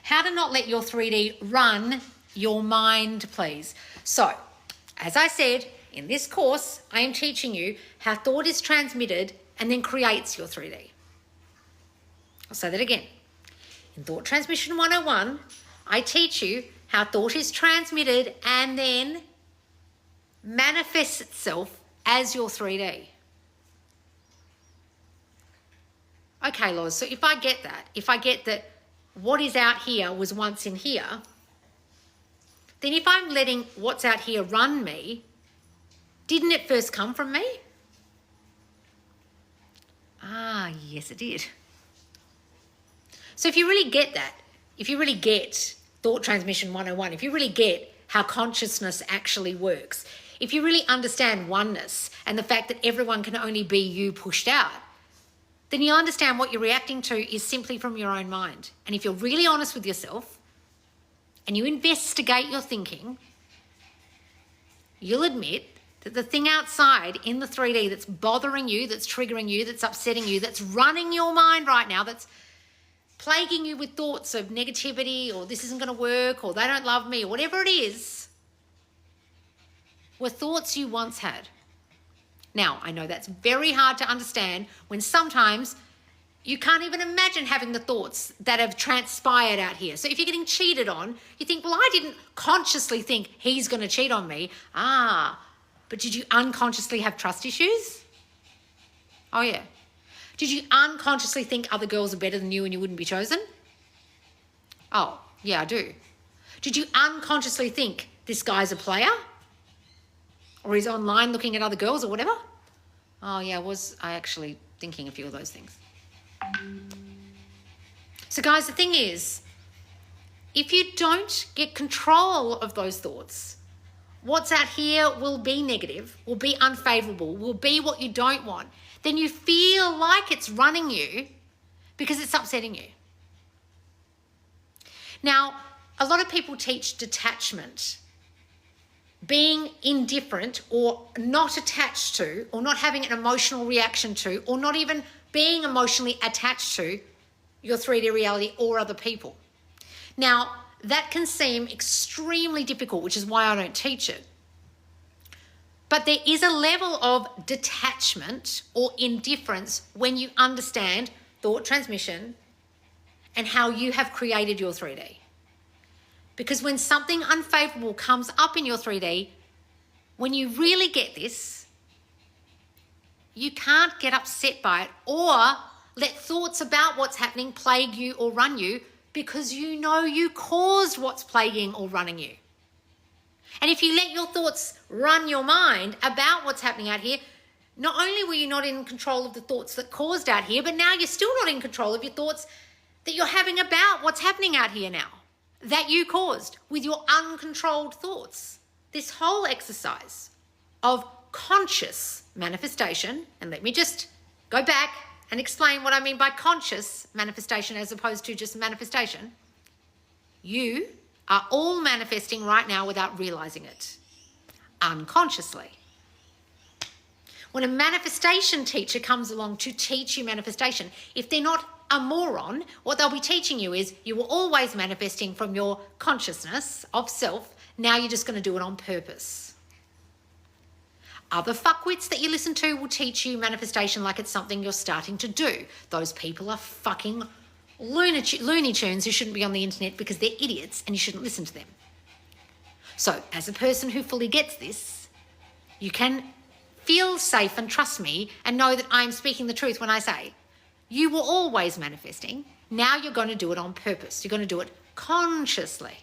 how to not let your 3D run your mind, please. So, as I said, in this course, I am teaching you how thought is transmitted and then creates your 3D. I'll say that again. In Thought Transmission 101, I teach you how thought is transmitted and then manifests itself as your 3D. Okay, Loz, so if I get that what is out here was once in here, then if I'm letting what's out here run me, didn't it first come from me? Ah, yes, it did. So if you really get that, if you really get Thought Transmission 101, if you really get how consciousness actually works, if you really understand oneness and the fact that everyone can only be you pushed out, then you understand what you're reacting to is simply from your own mind. And if you're really honest with yourself and you investigate your thinking, you'll admit that the thing outside in the 3D that's bothering you, that's triggering you, that's upsetting you, that's running your mind right now, that's plaguing you with thoughts of negativity or this isn't going to work or they don't love me or whatever it is, were thoughts you once had. Now, I know that's very hard to understand when sometimes you can't even imagine having the thoughts that have transpired out here. So if you're getting cheated on, you think, well, I didn't consciously think he's going to cheat on me. But did you unconsciously have trust issues? Oh, yeah. Did you unconsciously think other girls are better than you and you wouldn't be chosen? Oh, yeah, I do. Did you unconsciously think this guy's a player? Or he's online looking at other girls or whatever? Oh, yeah, was I actually thinking a few of those things? So, guys, the thing is, if you don't get control of those thoughts, what's out here will be negative, will be unfavourable, will be what you don't want. Then you feel like it's running you because it's upsetting you. Now, a lot of people teach detachment, being indifferent or not attached to, or not having an emotional reaction to, or not even being emotionally attached to your 3D reality or other people. Now, that can seem extremely difficult, which is why I don't teach it. But there is a level of detachment or indifference when you understand thought transmission and how you have created your 3D. Because when something unfavourable comes up in your 3D, when you really get this, you can't get upset by it or let thoughts about what's happening plague you or run you, because you know you caused what's plaguing or running you. And if you let your thoughts run your mind about what's happening out here, not only were you not in control of the thoughts that caused out here, but now you're still not in control of your thoughts that you're having about what's happening out here now, that you caused with your uncontrolled thoughts. This whole exercise of conscious manifestation, and let me just go back and explain what I mean by conscious manifestation as opposed to just manifestation. You are all manifesting right now without realizing it, unconsciously. When a manifestation teacher comes along to teach you manifestation, if they're not a moron, what they'll be teaching you is you were always manifesting from your consciousness of self. Now you're just going to do it on purpose. Other fuckwits that you listen to will teach you manifestation like it's something you're starting to do. Those people are fucking Looney Tunes who shouldn't be on the internet because they're idiots and you shouldn't listen to them. So as a person who fully gets this, you can feel safe and trust me and know that I'm speaking the truth when I say you were always manifesting. Now you're going to do it on purpose. You're going to do it consciously.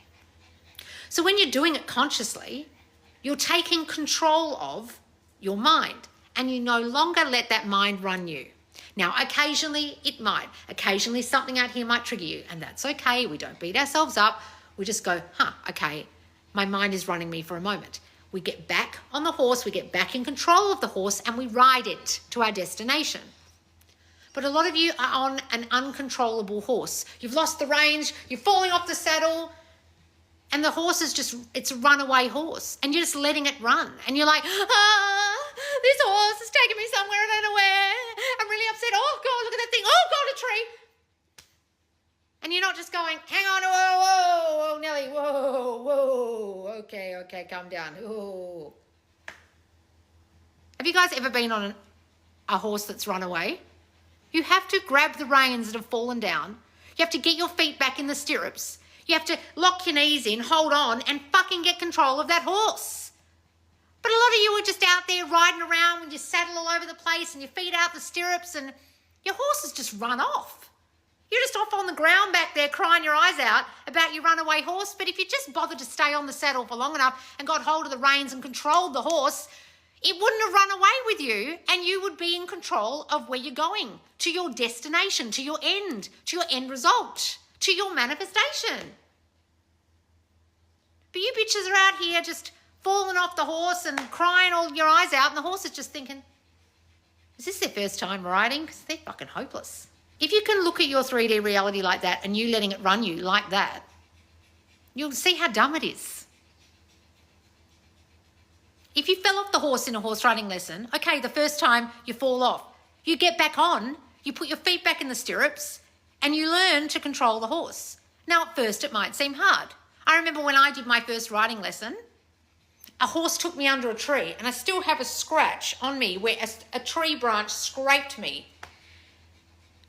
So when you're doing it consciously, you're taking control of your mind and you no longer let that mind run you. Now, occasionally it might. Occasionally something out here might trigger you, and that's okay. We don't beat ourselves up. We just go, okay, my mind is running me for a moment. We get back on the horse, we get back in control of the horse, and we ride it to our destination. But a lot of you are on an uncontrollable horse. You've lost the reins, you're falling off the saddle, and the horse is it's a runaway horse, and you're just letting it run. And you're like, this horse is taking me somewhere I don't know where. I'm really upset. Oh, God, look at that thing. Oh, God, a tree. And you're not just going, hang on, whoa, okay, calm down. Ooh. Have you guys ever been on a horse that's run away? You have to grab the reins that have fallen down. You have to get your feet back in the stirrups. You have to lock your knees in, hold on, and fucking get control of that horse. But a lot of you are just out there riding around with your saddle all over the place and your feet out the stirrups, and your horse has just run off. You're just off on the ground back there crying your eyes out about your runaway horse. But if you just bothered to stay on the saddle for long enough and got hold of the reins and controlled the horse, it wouldn't have run away with you, and you would be in control of where you're going, to your destination, to your end result, to your manifestation. But you bitches are out here just falling off the horse and crying all your eyes out, and the horse is just thinking, is this their first time riding? Because they're fucking hopeless. If you can look at your 3D reality like that and you letting it run you like that, you'll see how dumb it is. If you fell off the horse in a horse riding lesson, okay, the first time you fall off, you get back on, you put your feet back in the stirrups, and you learn to control the horse. Now, at first, it might seem hard. I remember when I did my first riding lesson, a horse took me under a tree, and I still have a scratch on me where a tree branch scraped me,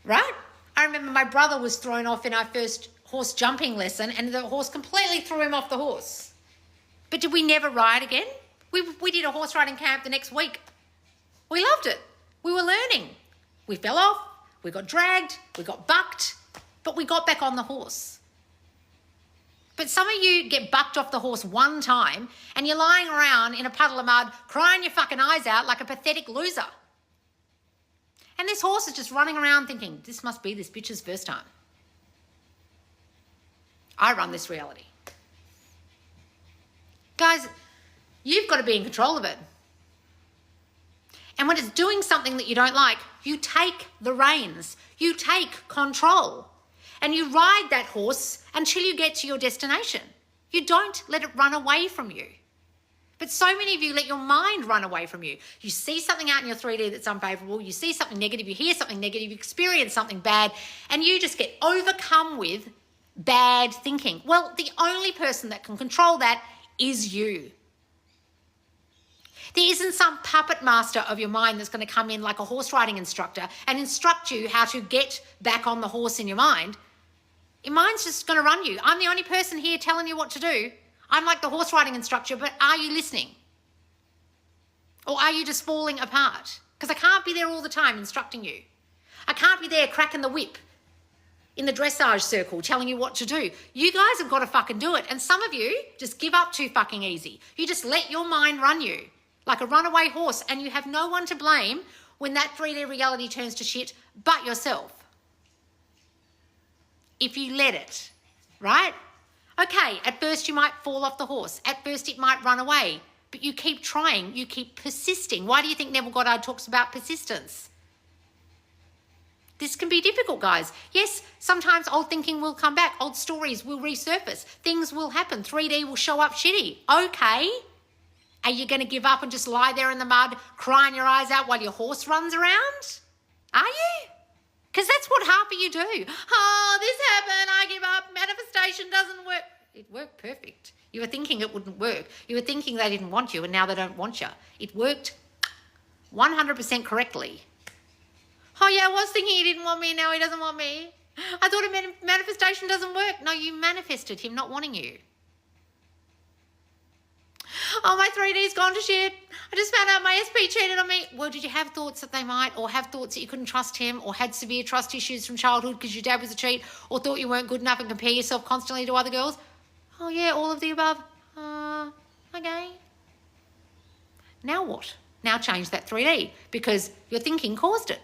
right? I remember my brother was thrown off in our first horse jumping lesson, and the horse completely threw him off the horse. But did we never ride again? We did a horse riding camp the next week. We loved it. We were learning. We fell off, we got dragged, we got bucked, but we got back on the horse. But some of you get bucked off the horse one time and you're lying around in a puddle of mud crying your fucking eyes out like a pathetic loser. And this horse is just running around thinking, this must be this bitch's first time. I run this reality. Guys, you've got to be in control of it. And when it's doing something that you don't like, you take the reins, you take control, and you ride that horse until you get to your destination. You don't let it run away from you. But so many of you let your mind run away from you. You see something out in your 3D that's unfavourable, you see something negative, you hear something negative, you experience something bad, and you just get overcome with bad thinking. Well, the only person that can control that is you. There isn't some puppet master of your mind that's going to come in like a horse riding instructor and instruct you how to get back on the horse in your mind. Your mind's just going to run you. I'm the only person here telling you what to do. I'm like the horse riding instructor, but are you listening? Or are you just falling apart? Because I can't be there all the time instructing you. I can't be there cracking the whip in the dressage circle telling you what to do. You guys have got to fucking do it. And some of you just give up too fucking easy. You just let your mind run you like a runaway horse, and you have no one to blame when that 3D reality turns to shit but yourself. If you let it, right? Okay, at first you might fall off the horse. At first it might run away, but you keep trying, you keep persisting. Why do you think Neville Goddard talks about persistence? This can be difficult, guys. Yes, sometimes old thinking will come back. Old stories will resurface. Things will happen. 3D will show up shitty. Okay. Are you going to give up and just lie there in the mud, crying your eyes out while your horse runs around? Are you? Because that's what half of you do. Oh, this happened, I give up, manifestation doesn't work. It worked perfect. You were thinking it wouldn't work. You were thinking they didn't want you, and now they don't want you. It worked 100% correctly. Oh yeah, I was thinking he didn't want me, now he doesn't want me. I thought manifestation doesn't work. No, you manifested him not wanting you. Oh, my 3D's gone to shit. I just found out my SP cheated on me. Well, did you have thoughts that they might, or have thoughts that you couldn't trust him, or had severe trust issues from childhood because your dad was a cheat, or thought you weren't good enough and compare yourself constantly to other girls? Oh yeah, all of the above. Okay. Now what? Now change that 3D because your thinking caused it.